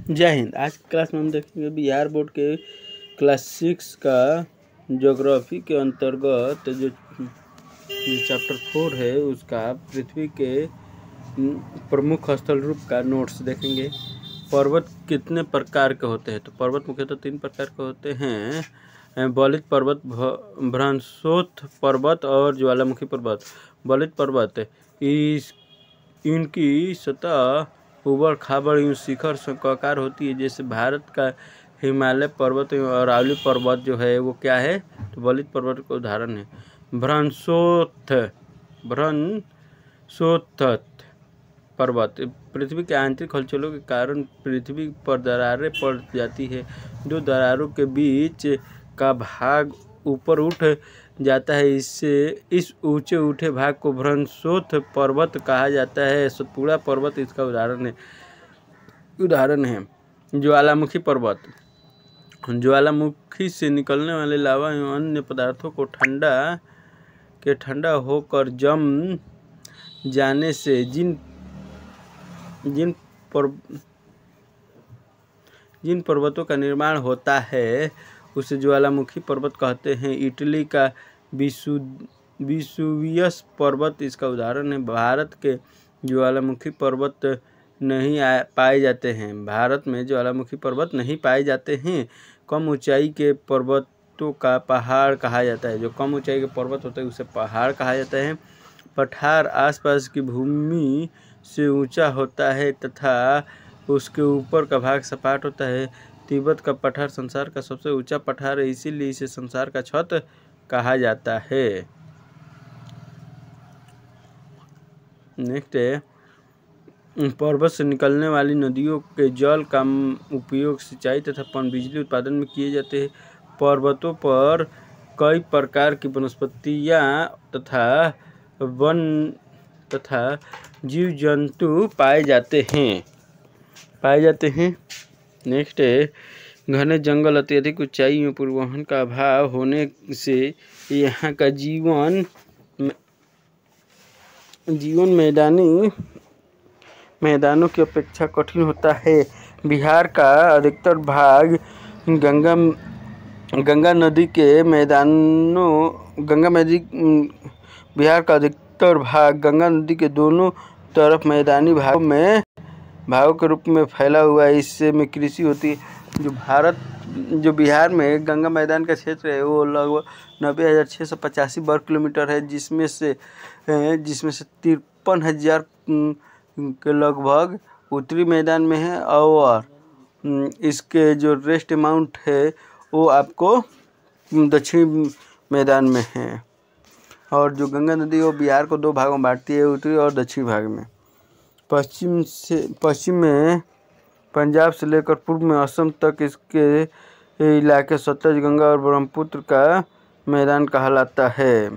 जय हिंद। आज की क्लास में हम देखेंगे बिहार बोर्ड के क्लास 6 का ज्योग्राफी के अंतर्गत जो चैप्टर 4 है उसका पृथ्वी के प्रमुख स्थल रूप का नोट्स देखेंगे। पर्वत कितने प्रकार के होते हैं? तो पर्वत मुख्यतः 3 प्रकार के होते हैं: बलित पर्वत, भ्रंशोत्थ पर्वत और ज्वालामुखी पर्वत। बलित पर्वत इनकी सतह ऊबड़ खाबड़ यूँ शिखर शंक्वाकार होती है, जैसे भारत का हिमालय पर्वत और अरावली पर्वत जो है वो क्या है, तो बलित पर्वत का उदाहरण है। भ्रंशोत्थ पर्वत पृथ्वी के आंतरिक हलचलों के कारण पृथ्वी पर दरारें पड़ जाती है। जो दरारों के बीच का भाग ऊपर उठ जाता है, इससे इस ऊंचे उठे भाग को भ्रंशोत्थ पर्वत कहा जाता है। सतपुड़ा पर्वत इसका उदाहरण है। ज्वालामुखी पर्वत ज्वालामुखी से निकलने वाले लावा एवं अन्य पदार्थों को ठंडा होकर जम जाने से जिन पर्वतों का निर्माण होता है उसे ज्वालामुखी पर्वत कहते हैं। इटली का विसुवियस पर्वत इसका उदाहरण है। भारत के ज्वालामुखी पर्वत नहीं पाए जाते हैं। भारत में ज्वालामुखी पर्वत नहीं पाए जाते हैं। कम ऊंचाई के पर्वतों का पहाड़ कहा जाता है। जो कम ऊंचाई के पर्वत होते हैं उसे पहाड़ कहा जाता है। पठार आसपास की भूमि से ऊंचा होता है तथा उसके ऊपर का भाग सपाट होता है। तिब्बत का पठार संसार का सबसे ऊंचा पठार है, इसीलिए इसे संसार का छत कहा जाता है। नेक्स्ट है, पर्वत से निकलने वाली नदियों के जल का उपयोग सिंचाई तथा पनबिजली उत्पादन में किए जाते हैं। पर्वतों पर कई प्रकार की वनस्पतियाँ तथा जीव जंतु पाए जाते हैं। नेक्स्ट है, घने जंगल, अत्यधिक ऊंचाई में परिवहन का अभाव होने से यहाँ का जीवन मैदानों की अपेक्षा कठिन होता है। बिहार का अधिकतर भाग गंगा नदी के दोनों तरफ मैदानी भागों के रूप में फैला हुआ है। इससे में कृषि होती है। जो बिहार में गंगा मैदान का क्षेत्र है वो लगभग 90,685 वर्ग किलोमीटर है, जिसमें से 53,000 के लगभग उत्तरी मैदान में है और इसके जो रेस्ट अमाउंट है वो आपको दक्षिणी मैदान में है। और जो गंगा नदी वो बिहार को 2 भागों में बांटती है, उत्तरी और दक्षिणी भाग में। पश्चिम में पंजाब से लेकर पूर्व में असम तक इसके इलाके सतलज, गंगा और ब्रह्मपुत्र का मैदान कहलाता है।